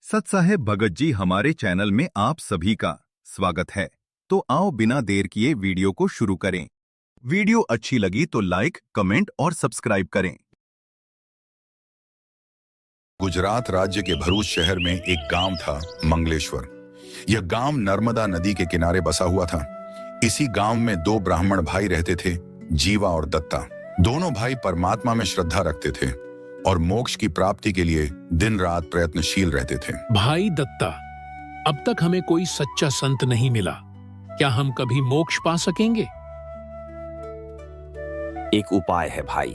सत साहेब भगत जी, हमारे चैनल में आप सभी का स्वागत है। तो आओ बिना देर किए वीडियो को शुरू करें। वीडियो अच्छी लगी तो लाइक, कमेंट और सब्सक्राइब करें। गुजरात राज्य के भरूच शहर में एक गांव था, मंगलेश्वर। यह गांव नर्मदा नदी के किनारे बसा हुआ था। इसी गांव में दो ब्राह्मण भाई रहते थे, जीवा और दत्ता। दोनों भाई परमात्मा में श्रद्धा रखते थे और मोक्ष की प्राप्ति के लिए दिन रात प्रयत्नशील रहते थे। भाई दत्ता, अब तक हमें कोई सच्चा संत नहीं मिला। क्या हम कभी मोक्ष पा सकेंगे? एक उपाय है भाई।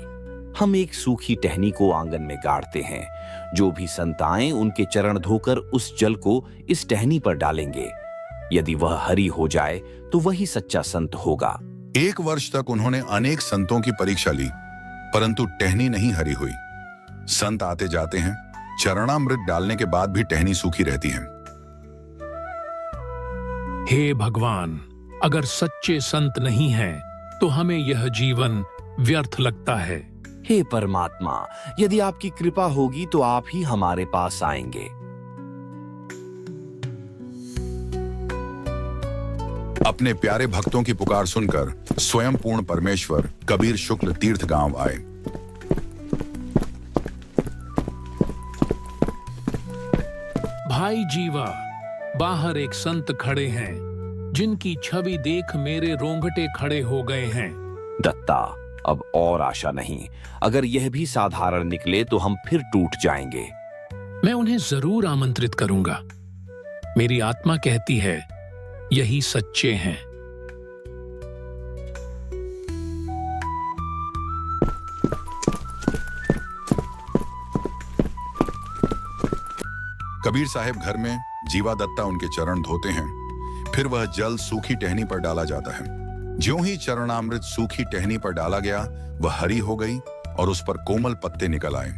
हम एक सूखी टहनी को आंगन में गाड़ते हैं। जो भी संत आए उनके चरण धोकर उस जल को इस टहनी पर डालेंगे। यदि वह हरी हो जाए तो वही सच्चा संत होगा। 1 वर्ष तक उन्होंने अनेक संतों की परीक्षा ली, परंतु टहनी नहीं हरी हुई। संत आते जाते हैं, चरणामृत डालने के बाद भी टहनी सूखी रहती है। हे भगवान, अगर सच्चे संत नहीं हैं, तो हमें यह जीवन व्यर्थ लगता है। हे परमात्मा, यदि आपकी कृपा होगी तो आप ही हमारे पास आएंगे। अपने प्यारे भक्तों की पुकार सुनकर स्वयं पूर्ण परमेश्वर कबीर शुक्ल तीर्थ गांव आए। भाई जीवा, बाहर एक संत खड़े हैं, जिनकी छवि देख मेरे रोंगटे खड़े हो गए हैं। दत्ता, अब और आशा नहीं। अगर यह भी साधारण निकले तो हम फिर टूट जाएंगे। मैं उन्हें जरूर आमंत्रित करूंगा। मेरी आत्मा कहती है यही सच्चे हैं। कबीर साहब घर में जीवा दत्ता उनके चरण धोते हैं। फिर वह जल सूखी टहनी पर डाला जाता है। ज्यों ही चरणामृत सूखी टहनी पर डाला गया, वह हरी हो गई और उस पर कोमल पत्ते निकल आए।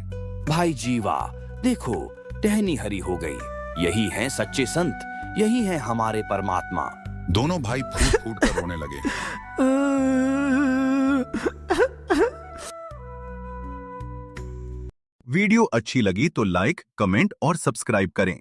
भाई जीवा, देखो, टहनी हरी हो गई। यही हैं सच्चे संत, यही हैं हमारे परमात्मा। दोनों भाई फूट फूट कर रोने लगे। वीडियो अच्छी लगी तो लाइक, कमेंट और सब्सक्राइब करें।